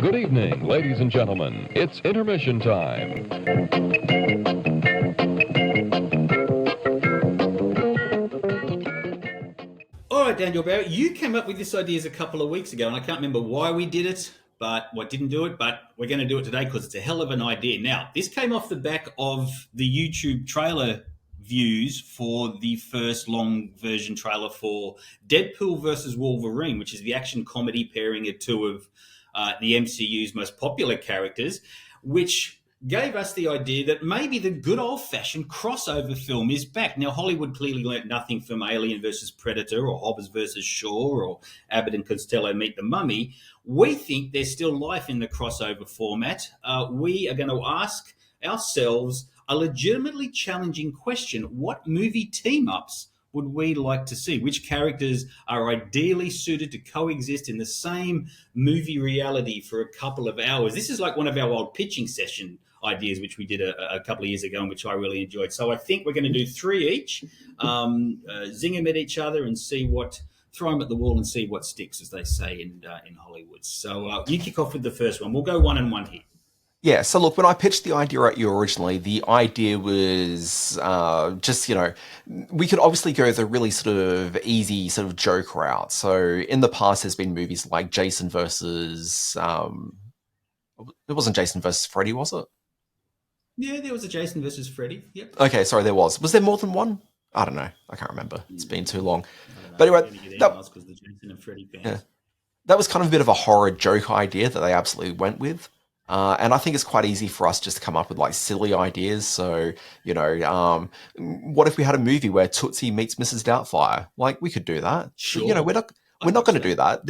Good evening, ladies and gentlemen. It's intermission time. All right, Daniel Barrett, you came up with this idea a couple of weeks ago, and I can't remember why we did it, didn't do it, but we're going to do it today because it's a hell of an idea. Now, this came off the back of the YouTube trailer views for the first long version trailer for Deadpool versus Wolverine, which is the action comedy pairing of two of the MCU's most popular characters, which gave us the idea that maybe the good old-fashioned crossover film is back. Now, Hollywood clearly learnt nothing from Alien versus Predator or Hobbs versus Shaw or Abbott and Costello Meet the Mummy. We think there's still life in the crossover format. We are going to ask ourselves a legitimately challenging question. What movie team-ups would we like to see? Which characters are ideally suited to coexist in the same movie reality for a couple of hours? This is like one of our old pitching session ideas, which we did a couple of years ago and which I really enjoyed. So I think we're going to do three each, zing them at each other and throw them at the wall and see what sticks, as they say in Hollywood. So you kick off with the first one. We'll go one and one here. Yeah, so look, when I pitched the idea at you originally, the idea was we could obviously go the really sort of easy sort of joke route. So in the past, there's been movies like Jason versus... it wasn't Jason versus Freddy, was it? Yeah, there was a Jason versus Freddy. Yep. Okay, sorry, there was. Was there more than one? I don't know. I can't remember. It's been too long. But anyway, that was kind of a bit of a horror joke idea that they absolutely went with. And I think it's quite easy for us just to come up with like silly ideas. So, what if we had a movie where Tootsie meets Mrs. Doubtfire? Like, we could do that. Sure. But, we're not going to do that.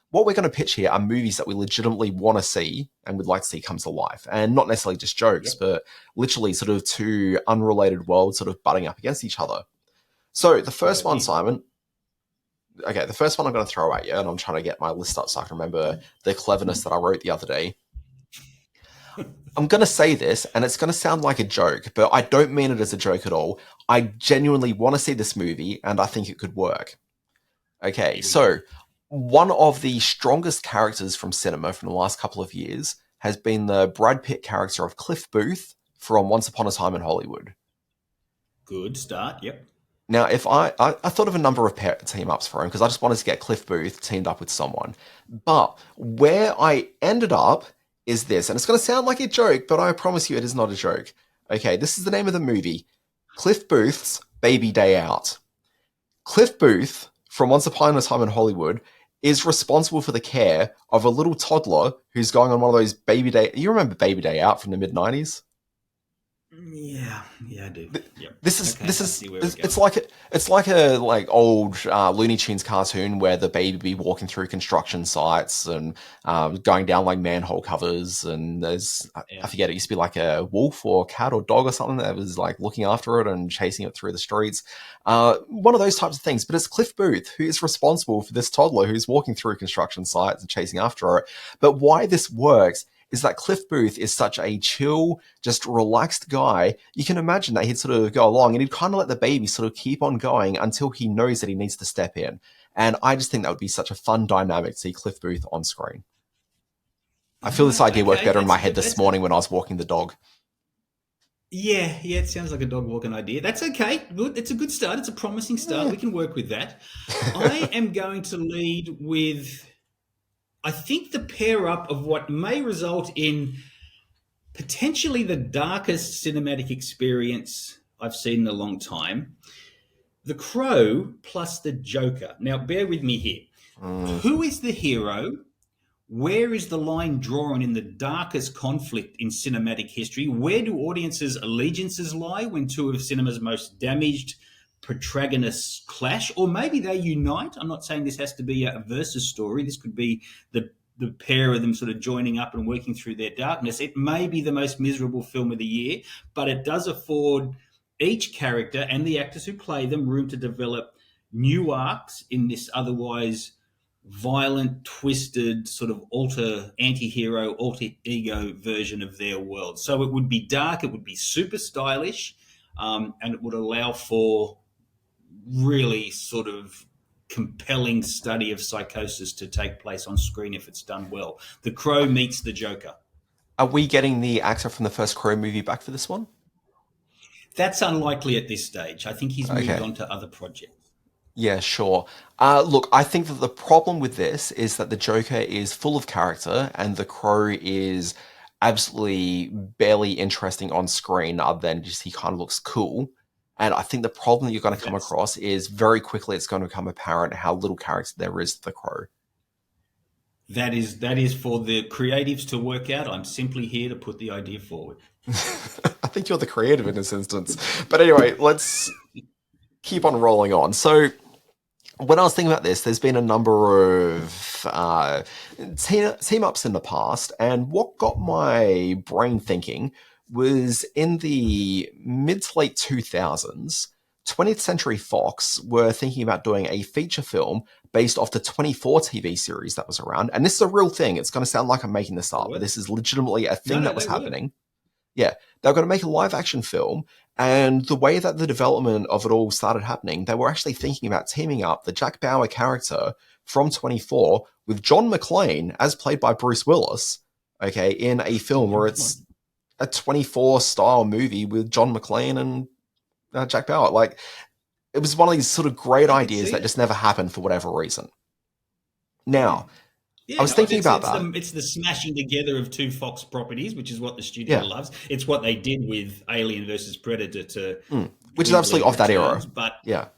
What we're going to pitch here are movies that we legitimately want to see and would like to see come to life. And not necessarily just jokes, but literally sort of two unrelated worlds sort of butting up against each other. So the first one, Simon... Okay, the first one I'm going to throw at you, and I'm trying to get my list up so I can remember the cleverness that I wrote the other day. I'm going to say this, and it's going to sound like a joke, but I don't mean it as a joke at all. I genuinely want to see this movie, and I think it could work. Okay, so... one of the strongest characters from cinema from the last couple of years has been the Brad Pitt character of Cliff Booth from Once Upon a Time in Hollywood. Good start, yep. Now, if I thought of a number of team-ups for him because I just wanted to get Cliff Booth teamed up with someone. But where I ended up is this, and it's going to sound like a joke, but I promise you it is not a joke. Okay, this is the name of the movie, Cliff Booth's Baby Day Out. Cliff Booth from Once Upon a Time in Hollywood is responsible for the care of a little toddler who's going on one of those Baby Day... You remember Baby Day Out from the mid-90s? Yeah, I do. Yep. It's like a old Looney Tunes cartoon where the baby be walking through construction sites and going down like manhole covers, and there's I forget, it used to be like a wolf or cat or dog or something that was like looking after it and chasing it through the streets. One of those types of things. But it's Cliff Booth who is responsible for this toddler who's walking through construction sites and chasing after it. But why this works is that Cliff Booth is such a chill, just relaxed guy. You can imagine that he'd sort of go along and he'd kind of let the baby sort of keep on going until he knows that he needs to step in. And I just think that would be such a fun dynamic to see Cliff Booth on screen. I feel this idea worked better in my head this morning when I was walking the dog. Yeah, it sounds like a dog walking idea. That's okay. Good. It's a good start. It's a promising start. Yeah. We can work with that. I am going to lead with... I think the pair up of what may result in potentially the darkest cinematic experience I've seen in a long time. The Crow plus the Joker. Now, bear with me here. Who is the hero? Where is the line drawn in the darkest conflict in cinematic history? Where do audiences' allegiances lie when two of cinema's most damaged protagonists clash? Or maybe they unite. I'm not saying this has to be a versus story. This could be the pair of them sort of joining up and working through their darkness. It may be the most miserable film of the year, but it does afford each character and the actors who play them room to develop new arcs in this otherwise violent, twisted, sort of anti-hero, alter ego version of their world. So it would be dark, it would be super stylish, and it would allow for really sort of compelling study of psychosis to take place on screen if it's done well. The Crow meets the Joker. Are we getting the actor from the first Crow movie back for this one? That's unlikely at this stage. I think he's moved Okay. on to other projects. Yeah, sure. Look, I think that the problem with this is that the Joker is full of character and the Crow is absolutely barely interesting on screen other than just he kind of looks cool. And I think the problem that you're going to come across is very quickly it's going to become apparent how little character there is to the Crow. That is for the creatives to work out. I'm simply here to put the idea forward. I think you're the creative in this instance. But anyway, let's keep on rolling on. So when I was thinking about this, there's been a number of team-ups in the past, and what got my brain thinking was in the mid to late 2000s, 20th Century Fox were thinking about doing a feature film based off the 24 TV series that was around. And this is a real thing. It's going to sound like I'm making this up, but this is legitimately a thing that was happening. Yeah, they were going to make a live-action film, and the way that the development of it all started happening, they were actually thinking about teaming up the Jack Bauer character from 24 with John McClane, as played by Bruce Willis, okay, in a film where it's a 24-style movie with John McClane and Jack Bauer. Like, it was one of these sort of great ideas that just never happened for whatever reason. Now, I was thinking about that. It's the smashing together of two Fox properties, which is what the studio loves. It's what they did with Alien versus Predator which is absolutely off that era. But yeah,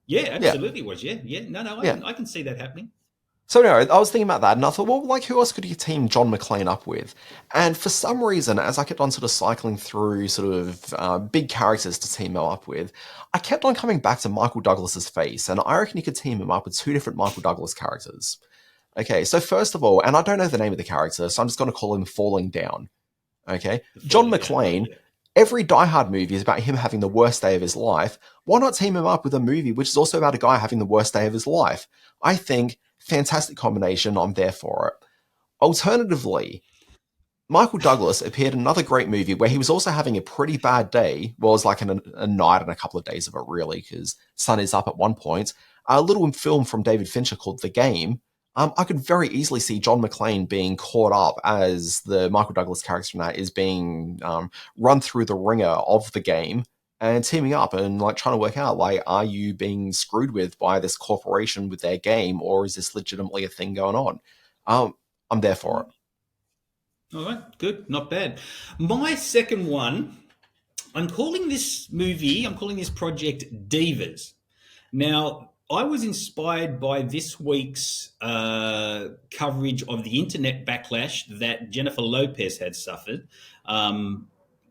absolutely was. Yeah. No, I can see that happening. So anyway, I was thinking about that, and I thought, well, like, who else could you team John McClane up with? And for some reason, as I kept on sort of cycling through sort of big characters to team him up with, I kept on coming back to Michael Douglas's face, and I reckon you could team him up with two different Michael Douglas characters. Okay, so first of all, and I don't know the name of the character, so I'm just going to call him Falling Down. Okay, John McClane, every Die Hard movie is about him having the worst day of his life. Why not team him up with a movie which is also about a guy having the worst day of his life? I think fantastic combination. I'm there for it. Alternatively, Michael Douglas appeared in another great movie where he was also having a pretty bad day. Well, it was like a night and a couple of days of it, really, because sun is up at one point. A little film from David Fincher called The Game. I could very easily see John McClane being caught up as the Michael Douglas character in that is being run through the ringer of The Game and teaming up and like trying to work out, like, are you being screwed with by this corporation with their game, or is this legitimately a thing going on? I'm there for it. All right, good, not bad. My second one, I'm calling this project Divas. Now, I was inspired by this week's coverage of the internet backlash that Jennifer Lopez had suffered.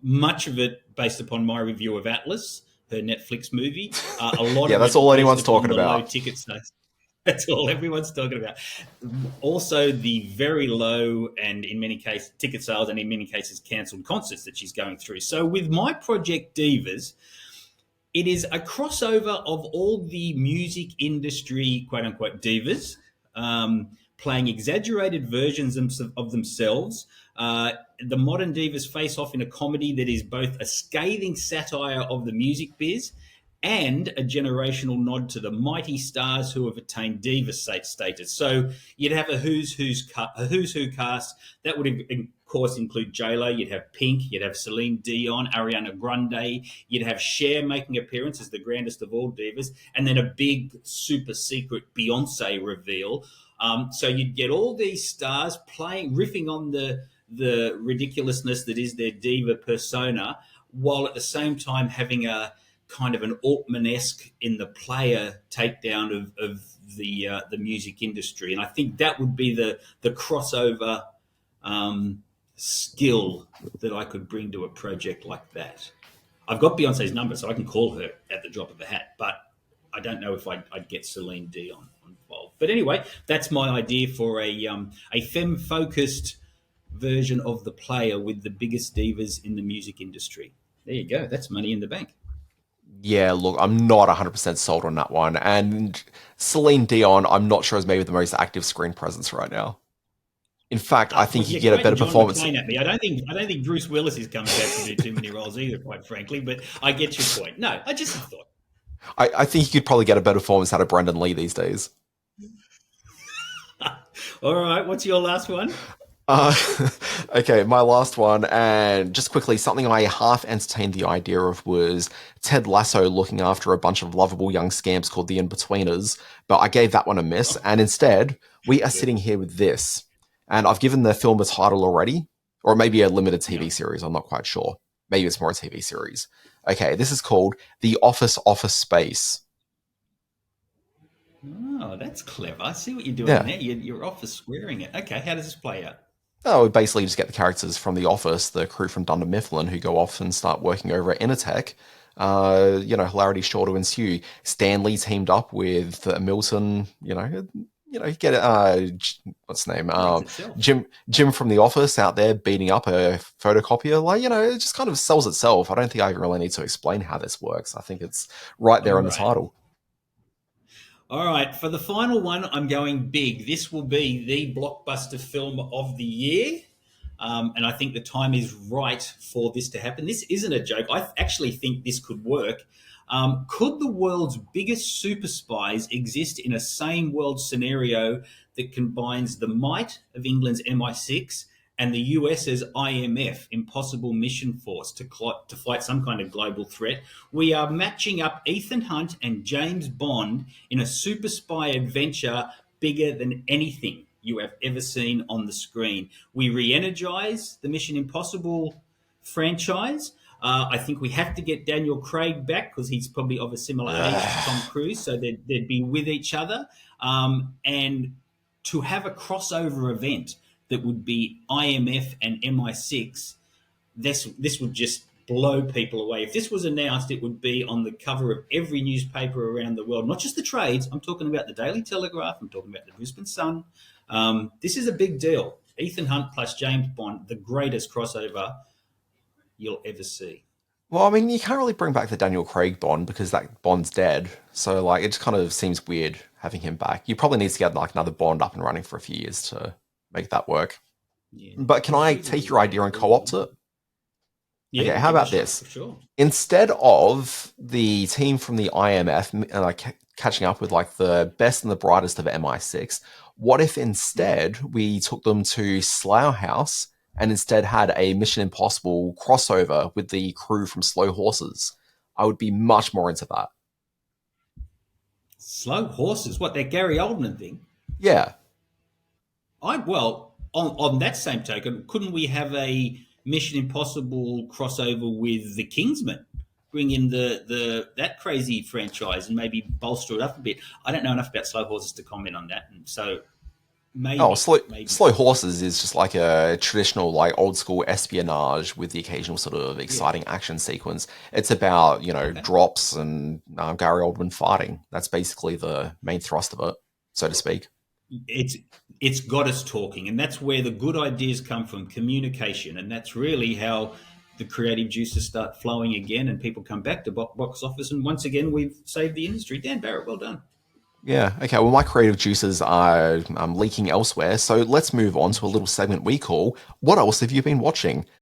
Much of it based upon my review of Atlas, her Netflix movie. A lot of that's all anyone's talking about. Low ticket sales. That's all everyone's talking about. Also, the very low and in many cases ticket sales and in many cases cancelled concerts that she's going through. So with my project Divas, it is a crossover of all the music industry, quote unquote, divas, playing exaggerated versions of themselves. The modern divas face off in a comedy that is both a scathing satire of the music biz and a generational nod to the mighty stars who have attained diva status. So you'd have a who's who cast that would, of course, include J-Lo. You'd have Pink. You'd have Celine Dion, Ariana Grande. You'd have Cher making appearance as the grandest of all divas, and then a big super secret Beyonce reveal. So you'd get all these stars riffing on the ridiculousness that is their diva persona, while at the same time having a kind of an Altman-esque in the player takedown of the music industry. And I think that would be the crossover skill that I could bring to a project like that. I've got Beyonce's number, so I can call her at the drop of a hat, but I don't know if I'd get Celine Dion involved. But anyway, that's my idea for a femme-focused version of the player with the biggest divas in the music industry. There you go. That's money in the bank. Yeah, look, I'm not 100% sold on that one. And Celine Dion, I'm not sure is maybe the most active screen presence right now. In fact, I think you get a better performance. At me. I don't think Bruce Willis is coming back to do too many roles either, quite frankly. But I get your point. No, I just thought. I think you could probably get a better performance out of Brendan Lee these days. All right, what's your last one? Uh, okay, my last one, and just quickly, something I half entertained the idea of was Ted Lasso looking after a bunch of lovable young scamps called the In-Betweeners, but I gave that one a miss, and instead, we are sitting here with this. And I've given the film a title already, or maybe a limited Yeah. TV series, I'm not quite sure. Maybe it's more a TV series. Okay, this is called The Office Space. Oh, that's clever. I see what you're doing Yeah. there. You're off for squaring it. Okay, how does this play out? Oh, we basically just get the characters from The Office, the crew from Dunder Mifflin, who go off and start working over at Initech. Hilarity sure to ensue. Stanley teamed up with Milton. Get what's his name? Writes itself. Jim from The Office out there beating up a photocopier. It just kind of sells itself. I don't think I really need to explain how this works. I think it's right All there in the right. title. All right, for the final one, I'm going big. This will be the blockbuster film of the year. And I think the time is right for this to happen. This isn't a joke. I actually think this could work. Could the world's biggest super spies exist in a same world scenario that combines the might of England's MI6 and the US's IMF, Impossible Mission Force, to fight some kind of global threat? We are matching up Ethan Hunt and James Bond in a super spy adventure bigger than anything you have ever seen on the screen. We re energize the Mission Impossible franchise. I think we have to get Daniel Craig back because he's probably of a similar age to Tom Cruise, so they'd be with each other. And to have a crossover event that would be IMF and MI6, this would just blow people away. If this was announced, it would be on the cover of every newspaper around the world, not just the trades. I'm talking about the Daily Telegraph. I'm talking about the Brisbane Sun. This is a big deal. Ethan Hunt plus James Bond, the greatest crossover you'll ever see. Well, I mean, you can't really bring back the Daniel Craig Bond because that Bond's dead. So, like, it just kind of seems weird having him back. You probably need to get like another Bond up and running for a few years to make that work. Yeah, But can I reboot take would your be idea and really co-opt good. it? Yeah, Okay, how give it a about shot this? for sure. Instead of the team from the IMF like catching up with like the best and the brightest of MI6, what if instead we took them to Slough House and instead had a Mission Impossible crossover with the crew from Slow Horses? I would be much more into that. Slow horses. What, that Gary Oldman thing? Yeah. On that same token, couldn't we have a Mission Impossible crossover with the Kingsman? Bring in the that crazy franchise and maybe bolster it up a bit. I don't know enough about slow horses to comment on that, and so Oh, maybe, maybe. slow horses is just like a traditional, like old school espionage with the occasional sort of Yeah. exciting action sequence. It's about Okay. drops and Gary Oldman fighting. That's basically the main thrust of it, so to speak. It's it's got us talking, and that's where the good ideas come from, communication, and that's really how the creative juices start flowing again, and people come back to box office, and once again we've saved the industry. Dan Barrett, well done. Yeah. Okay. Well, my creative juices are leaking elsewhere, so let's move on to a little segment we call "What else have you been watching?"